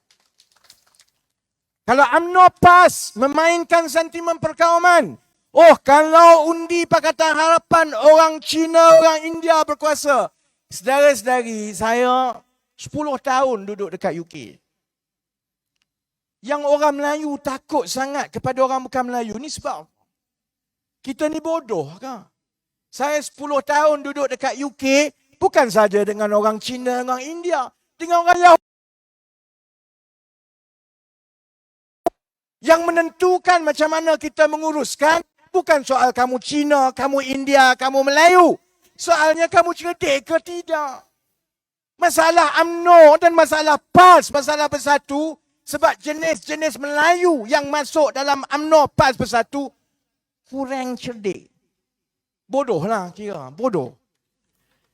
Kalau UMNO PAS memainkan sentimen perkauman, oh kalau undi Pakatan Harapan orang Cina, orang India berkuasa. Saudara-saudari, saya 10 tahun duduk dekat UK. Yang orang Melayu takut sangat kepada orang bukan Melayu ni sebab kita ni bodoh ke? Saya 10 tahun duduk dekat UK bukan saja dengan orang Cina, orang India, dengan orang Yahudi. Yang menentukan macam mana kita menguruskan bukan soal kamu Cina, kamu India, kamu Melayu. Soalnya kamu cerdik ke tidak. Masalah UMNO dan masalah PAS, masalah Bersatu, sebab jenis-jenis Melayu yang masuk dalam UMNO PAS Bersatu kurang cerdik. Bodoh lah kira, bodoh.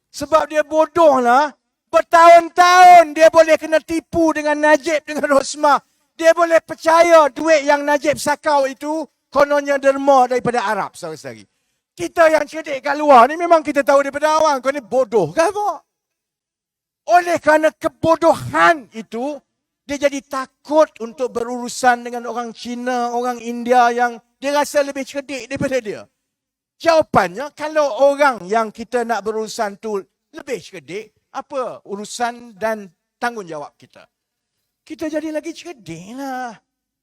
Sebab dia bodoh lah, bertahun-tahun dia boleh kena tipu dengan Najib, dengan Rosmah. Dia boleh percaya duit yang Najib sakau itu kononnya derma daripada Arab, saudara-saudari. Kita yang cerdik kat luar ni memang kita tahu daripada awal. Kau ni bodoh ke apa? Oleh kerana kebodohan itu, dia jadi takut untuk berurusan dengan orang Cina, orang India yang dia rasa lebih cerdik daripada dia. Jawapannya, kalau orang yang kita nak berurusan tu lebih cerdik, apa urusan dan tanggungjawab kita? Kita jadi lagi cerdik lah.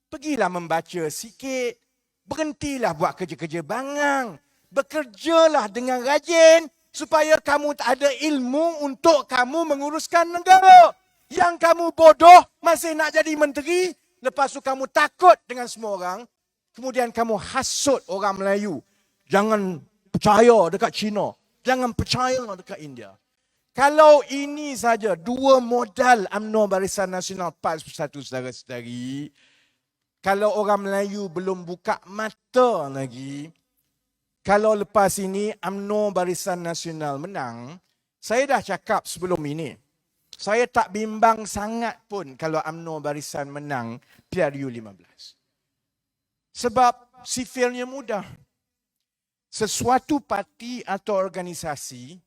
Pergilah membaca sikit. Berhentilah buat kerja-kerja bangang. Bekerjalah dengan rajin supaya kamu tak ada ilmu untuk kamu menguruskan negara. Yang kamu bodoh masih nak jadi menteri, lepas tu kamu takut dengan semua orang, kemudian kamu hasut orang Melayu. Jangan percaya dekat Cina, jangan percaya dekat India. Kalau ini saja 2 modal UMNO Barisan Nasional PAS Bersatu, saudara-saudari, kalau orang Melayu belum buka mata lagi, kalau lepas ini UMNO Barisan Nasional menang, saya dah cakap sebelum ini, saya tak bimbang sangat pun kalau UMNO Barisan menang PRU 15. Sebab sifilnya mudah. sesuatu parti atau organisasi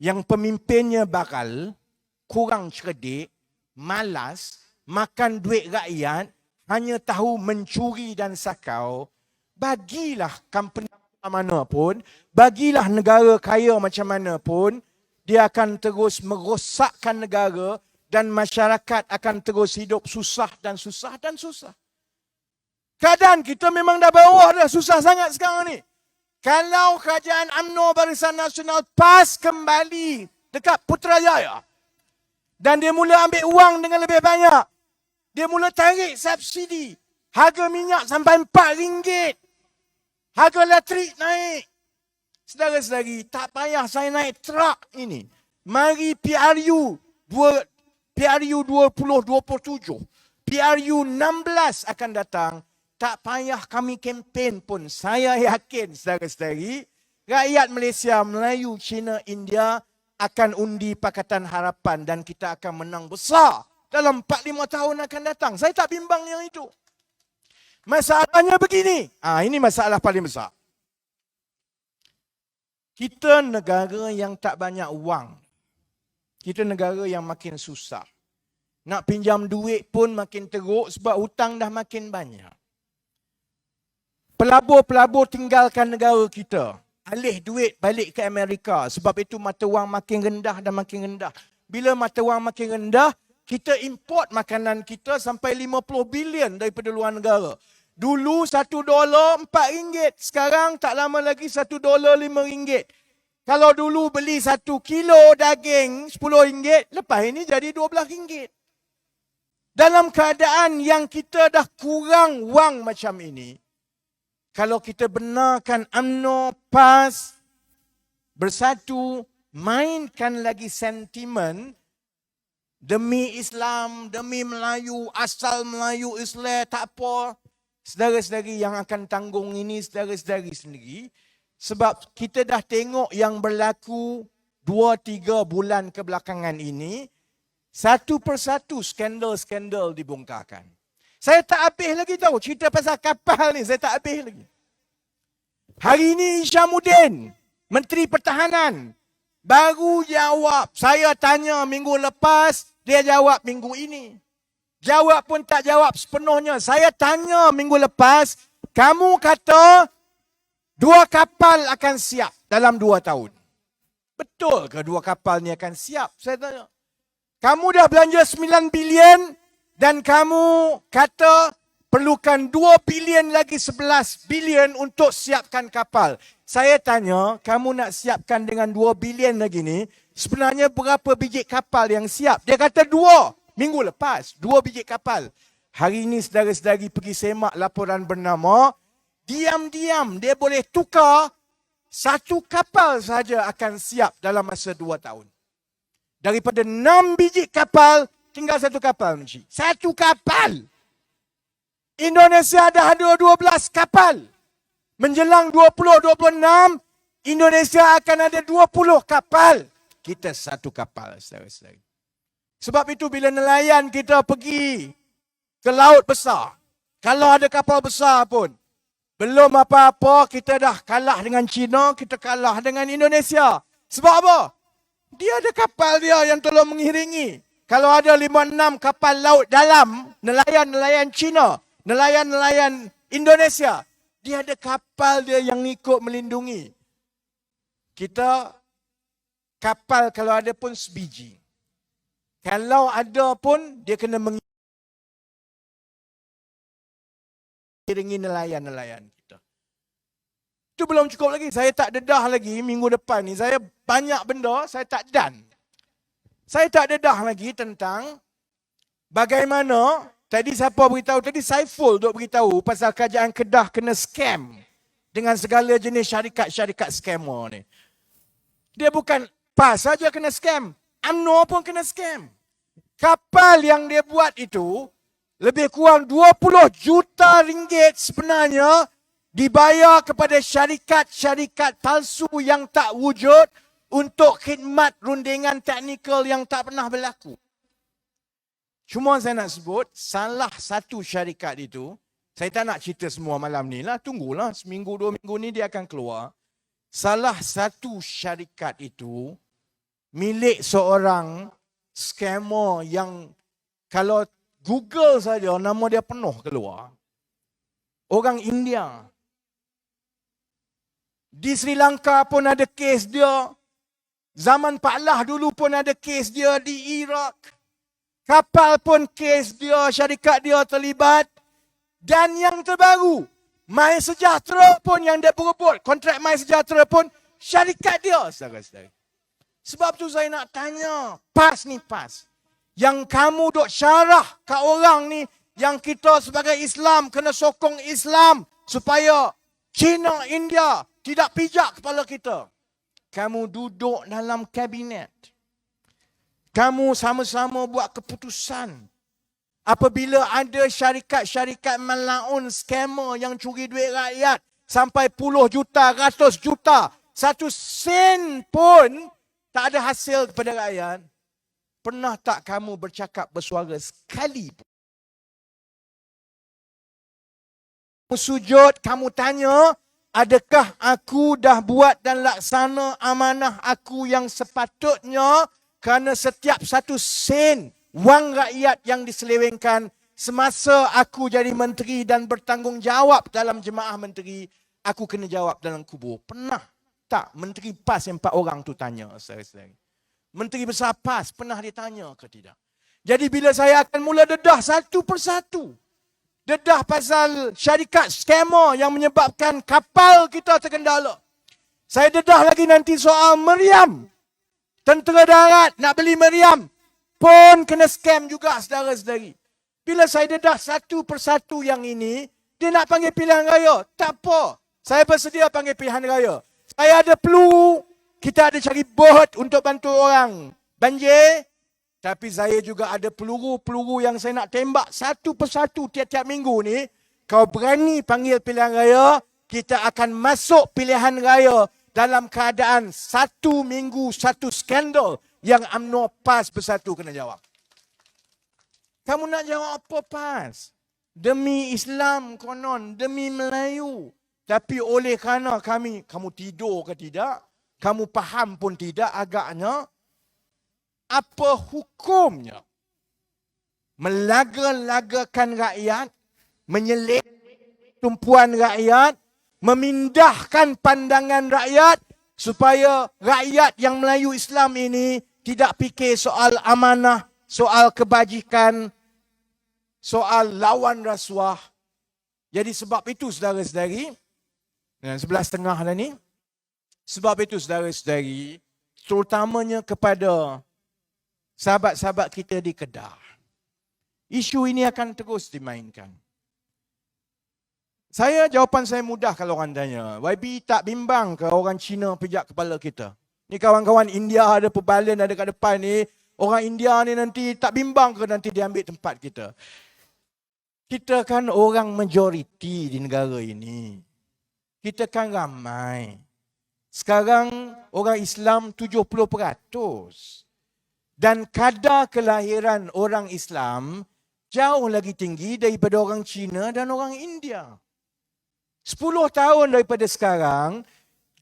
yang pemimpinnya bakal kurang cerdik, malas, makan duit rakyat, hanya tahu mencuri dan sakau, bagilah company mana pun, bagilah negara kaya macam mana pun, dia akan terus merosakkan negara dan masyarakat akan terus hidup susah dan susah dan susah. Keadaan kita memang dah bawah dah, susah sangat sekarang ni. Kalau kerajaan UMNO Barisan Nasional PAS kembali dekat Putrajaya dan dia mula ambil wang dengan lebih banyak, dia mula tarik subsidi, harga minyak sampai RM4, harga elektrik naik. Saudara-saudari, tak payah saya naik truk ini. Mari PRU 2027, PRU 16 akan datang. Tak payah kami kempen pun. Saya yakin, saudara-saudari, rakyat Malaysia, Melayu, Cina, India akan undi Pakatan Harapan dan kita akan menang besar dalam 4-5 tahun akan datang. Saya tak bimbang yang itu. Masalahnya begini. Ini masalah paling besar. Kita negara yang tak banyak wang. Kita negara yang makin susah. Nak pinjam duit pun makin teruk sebab hutang dah makin banyak. Pelabur-pelabur tinggalkan negara kita. Alih duit balik ke Amerika. Sebab itu mata wang makin rendah dan makin rendah. Bila mata wang makin rendah, kita import makanan kita sampai 50 bilion daripada luar negara. Dulu $1 RM4. Sekarang tak lama lagi $1 RM5. Kalau dulu beli 1 kilo daging RM10, lepas ini jadi RM12. Dalam keadaan yang kita dah kurang wang macam ini, kalau kita benarkan UMNO, PAS, bersatu, mainkan lagi sentimen demi Islam, demi Melayu, asal Melayu, Islam, tak apa. Saudara-saudari yang akan tanggung ini, saudara-saudari sendiri. Sebab kita dah tengok yang berlaku 2-3 bulan kebelakangan ini, satu persatu skandal-skandal dibongkarkan. Saya tak habis lagi tahu cerita pasal kapal ni, saya tak habis lagi. Hari ini Isyamuddin, Menteri Pertahanan, baru jawab. Saya tanya minggu lepas, dia jawab minggu ini. Jawab pun tak jawab sepenuhnya. Saya tanya minggu lepas, kamu kata 2 kapal akan siap dalam 2 tahun. Betul ke 2 kapal ni akan siap? Saya tanya. Kamu dah belanja 9 bilion dan kamu kata perlukan 2 bilion lagi 11 bilion untuk siapkan kapal. Saya tanya, kamu nak siapkan dengan 2 bilion lagi ni, sebenarnya berapa biji kapal yang siap? Dia kata 2. Minggu lepas, 2 biji kapal. Hari ini saudara-saudari pergi semak laporan bernama, diam-diam dia boleh tukar 1 kapal saja akan siap dalam masa 2 tahun. Daripada 6 biji kapal, tinggal 1 kapal. 1 kapal! Indonesia dah ada 12 kapal. Menjelang 2026, Indonesia akan ada 20 kapal. Kita 1 kapal, saudara-saudari. Sebab itu bila nelayan kita pergi ke laut besar, kalau ada kapal besar pun, belum apa-apa kita dah kalah dengan China, kita kalah dengan Indonesia. Sebab apa? Dia ada kapal dia yang tolong mengiringi. Kalau ada 5-6 kapal laut dalam, nelayan-nelayan China, nelayan-nelayan Indonesia, dia ada kapal dia yang ikut melindungi. Kita, kapal kalau ada pun sebiji. Kalau ada pun, dia kena mengiringi nelayan-nelayan kita. Itu belum cukup lagi. Saya tak dedah lagi minggu depan ni. Saya banyak benda, saya tak done. Saya tak dedah lagi tentang bagaimana, tadi siapa beritahu, tadi Saiful duk beritahu pasal kerajaan Kedah kena scam dengan segala jenis syarikat-syarikat scammer ni. Dia bukan PAS saja kena scam. UMNO pun kena scam. Kapal yang dia buat itu lebih kurang 20 juta ringgit sebenarnya dibayar kepada syarikat-syarikat palsu yang tak wujud untuk khidmat rundingan teknikal yang tak pernah berlaku. Cuma saya nak sebut salah satu syarikat itu, saya tak nak cerita semua malam ni lah, tunggulah seminggu 2 minggu ni dia akan keluar. salah satu syarikat itu milik seorang scammer yang kalau Google saja nama dia penuh keluar. Orang India. Di Sri Lanka pun ada kes dia. Zaman Pak Lah dulu pun ada kes dia di Iraq. Kapal pun kes dia, syarikat dia terlibat. Dan yang terbaru, My Sejahtera pun yang dia berebut. Kontrak My Sejahtera pun syarikat dia, saudara-saudara. Sebab tu saya nak tanya, PAS ni PAS. Yang kamu duk syarah kat orang ni, yang kita sebagai Islam kena sokong Islam supaya China, India tidak pijak kepala kita. Kamu duduk dalam kabinet. Kamu sama-sama buat keputusan. Apabila ada syarikat-syarikat malaun scammer yang curi duit rakyat sampai puluh juta, ratus juta, 1 sen pun tak ada hasil kepada rakyat. Pernah tak kamu bercakap bersuara sekali pun? Kamu sujud, kamu tanya, adakah aku dah buat dan laksana amanah aku yang sepatutnya? Kerana setiap 1 sen wang rakyat yang diselewengkan semasa aku jadi menteri dan bertanggungjawab dalam jemaah menteri, aku kena jawab dalam kubur. Pernah tak menteri PAS yang 4 orang tu tanya, saudara-saudara? Menteri besar PAS pernah ditanya ke tidak? Jadi bila saya akan mula dedah satu persatu, dedah pasal syarikat scammer yang menyebabkan kapal kita terkendala. Saya dedah lagi nanti soal meriam. Tentera darat nak beli meriam pun kena scam juga, saudara-saudari. Bila saya dedah satu persatu yang ini, dia nak panggil pilihan raya. Tak apa. Saya bersedia panggil pilihan raya. Saya ada peluru. Kita ada cari bot untuk bantu orang banjir. Tapi saya juga ada peluru-peluru yang saya nak tembak satu persatu tiap-tiap minggu ni. Kau berani panggil pilihan raya, kita akan masuk pilihan raya dalam keadaan 1 minggu 1 skandal yang UMNO PAS bersatu kena jawab. Kamu nak jawab apa PAS? Demi Islam konon, demi Melayu. Tapi oleh kerana kamu tidur ke tidak, kamu faham pun tidak agaknya, apa hukumnya melaga-lagakan rakyat, menyelip tumpuan rakyat, memindahkan pandangan rakyat supaya rakyat yang Melayu Islam ini tidak fikir soal amanah, soal kebajikan, soal lawan rasuah. Jadi sebab itu saudara-saudari, dan 11.30 dah ni, sebab itu saudara-saudari, terutamanya kepada sahabat-sahabat kita di Kedah, isu ini akan terus dimainkan. Jawapan saya mudah kalau orang tanya. YB tak bimbang ke orang Cina pijak kepala kita? Ni kawan-kawan India ada perbalen ada kat depan ni. Orang India ni nanti tak bimbang ke nanti dia ambil tempat kita? Kita kan orang majoriti di negara ini. Kita kan ramai. Sekarang orang Islam 70%. Dan kadar kelahiran orang Islam jauh lagi tinggi daripada orang Cina dan orang India. 10 tahun daripada sekarang,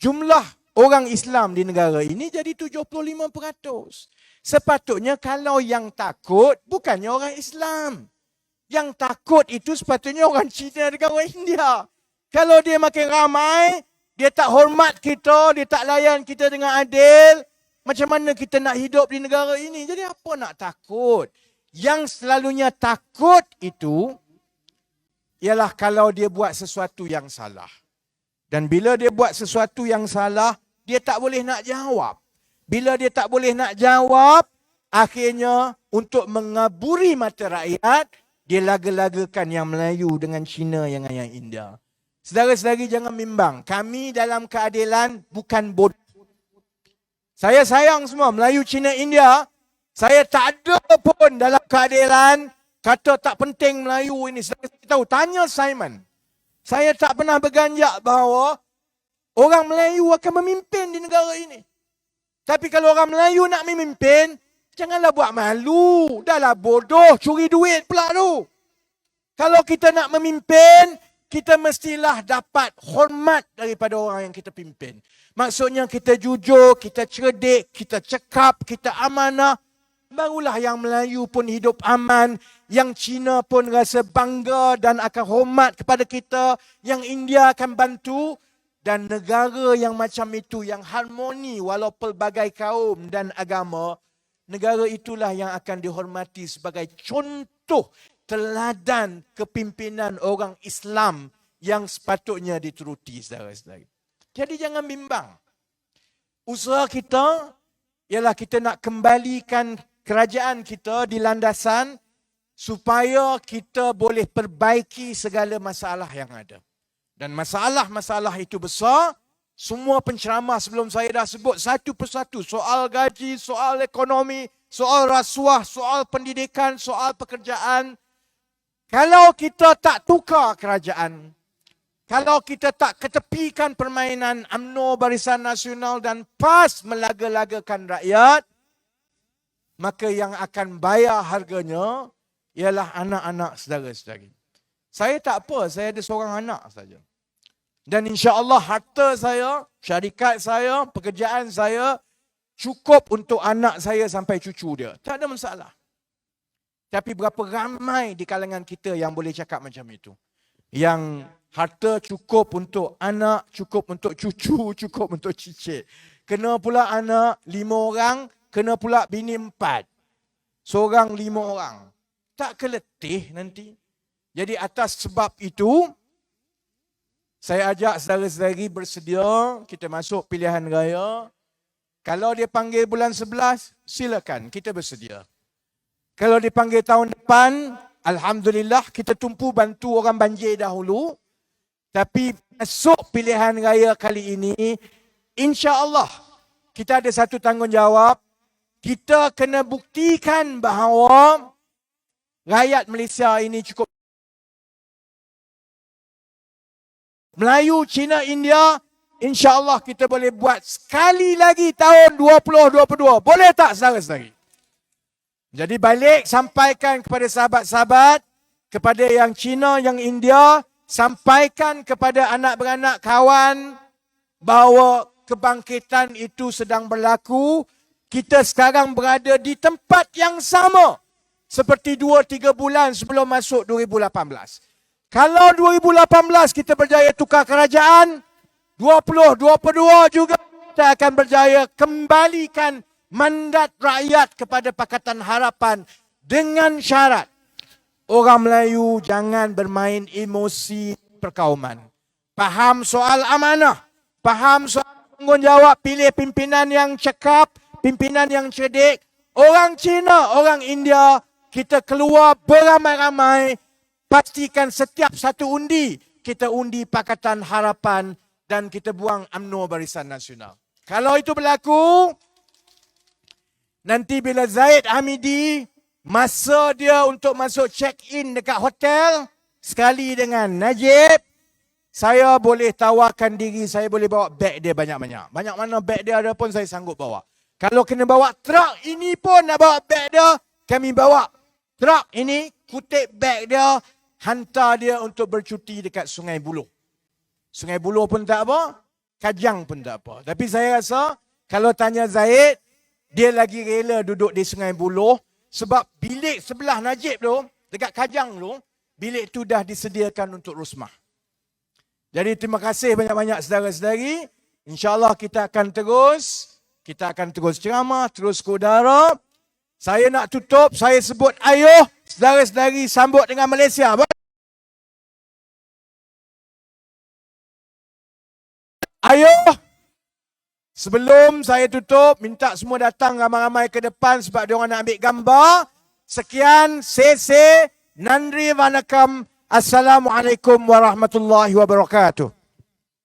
jumlah orang Islam di negara ini jadi 75%. Sepatutnya kalau yang takut, bukannya orang Islam. Yang takut itu sepatutnya orang Cina dan orang India. Kalau dia makin ramai, dia tak hormat kita, dia tak layan kita dengan adil, macam mana kita nak hidup di negara ini? Jadi apa nak takut? Yang selalunya takut itu ialah kalau dia buat sesuatu yang salah. Dan bila dia buat sesuatu yang salah, dia tak boleh nak jawab. Bila dia tak boleh nak jawab, akhirnya untuk mengaburi mata rakyat, dia laga-lagakan yang Melayu dengan Cina yang India. Saudara-saudari jangan bimbang. Kami dalam keadilan bukan bodoh. Saya sayang semua Melayu, Cina, India. Saya tak ada pun dalam keadilan kata tak penting Melayu ini. Saya tahu, tanya Simon. Saya tak pernah berganjak bahawa orang Melayu akan memimpin di negara ini. Tapi kalau orang Melayu nak memimpin, janganlah buat malu. Dahlah bodoh, curi duit pula tu. Kalau kita nak memimpin, kita mestilah dapat hormat daripada orang yang kita pimpin. Maksudnya kita jujur, kita cerdik, kita cekap, kita amanah. Barulah yang Melayu pun hidup aman, yang Cina pun rasa bangga dan akan hormat kepada kita, yang India akan bantu. Dan negara yang macam itu, yang harmoni walau pelbagai kaum dan agama, negara itulah yang akan dihormati sebagai contoh teladan kepimpinan orang Islam yang sepatutnya dituruti, saudara-saudara. Jadi jangan bimbang. Usaha kita ialah kita nak kembalikan kerajaan kita di landasan supaya kita boleh perbaiki segala masalah yang ada. Dan masalah-masalah itu besar. Semua penceramah sebelum saya dah sebut satu persatu. Soal gaji, soal ekonomi, soal rasuah, soal pendidikan, soal pekerjaan. Kalau kita tak tukar kerajaan, kalau kita tak ketepikan permainan UMNO, Barisan Nasional dan PAS melaga-lagakan rakyat, maka yang akan bayar harganya ialah anak-anak saudara-saudari. Saya tak apa, saya ada seorang anak saja. Dan insya-Allah harta saya, syarikat saya, pekerjaan saya cukup untuk anak saya sampai cucu dia. Tak ada masalah. Tapi berapa ramai di kalangan kita yang boleh cakap macam itu? Yang harta cukup untuk anak, cukup untuk cucu, cukup untuk cicit. Kena pula anak 5 orang, kena pula bini 4. Seorang 5 orang. Tak keletih nanti. Jadi atas sebab itu, saya ajak saudara-saudari bersedia, kita masuk pilihan raya. Kalau dia panggil bulan 11, silakan, kita bersedia. Kalau dipanggil tahun depan, alhamdulillah, kita tumpu bantu orang banjir dahulu. Tapi masuk pilihan raya kali ini, insya-Allah, kita ada satu tanggungjawab. Kita kena buktikan bahawa rakyat Malaysia ini cukup. Melayu, Cina, India, insya-Allah kita boleh buat sekali lagi tahun 2022. Boleh tak saudara-saudari? Jadi balik sampaikan kepada sahabat-sahabat, kepada yang Cina, yang India, sampaikan kepada anak beranak kawan bahawa kebangkitan itu sedang berlaku. Kita sekarang berada di tempat yang sama seperti 2-3 bulan sebelum masuk 2018. Kalau 2018 kita berjaya tukar kerajaan, 2022 juga kita akan berjaya kembalikan mandat rakyat kepada Pakatan Harapan dengan syarat orang Melayu jangan bermain emosi perkauman. Faham soal amanah, faham soal tanggungjawab, pilih pimpinan yang cekap, pimpinan yang cerdik. Orang Cina, orang India, kita keluar beramai-ramai. Pastikan setiap satu undi, kita undi Pakatan Harapan dan kita buang UMNO Barisan Nasional. Kalau itu berlaku, nanti bila Zahid Hamidi, masa dia untuk masuk check-in dekat hotel, sekali dengan Najib, saya boleh tawarkan diri, saya boleh bawa beg dia banyak-banyak. Banyak mana beg dia ada pun saya sanggup bawa. Kalau kena bawa truk ini pun nak bawa beg dia, kami bawa truk ini, kutip beg dia, hantar dia untuk bercuti dekat Sungai Buloh. Sungai Buloh pun tak apa, Kajang pun tak apa. Tapi saya rasa kalau tanya Zahid, dia lagi rela duduk di Sungai Buloh sebab bilik sebelah Najib tu, dekat Kajang tu, bilik tu dah disediakan untuk Rusmah. Jadi terima kasih banyak-banyak saudara-saudari. InsyaAllah kita akan terus ceramah, terus ke udara. Saya nak tutup, saya sebut ayuh, saudara-saudari sambut dengan Malaysia. Ayuh! Sebelum saya tutup, minta semua datang ramai-ramai ke depan sebab diorang nak ambil gambar. Sekian, Nandri Vanakam. Assalamualaikum warahmatullahi wabarakatuh.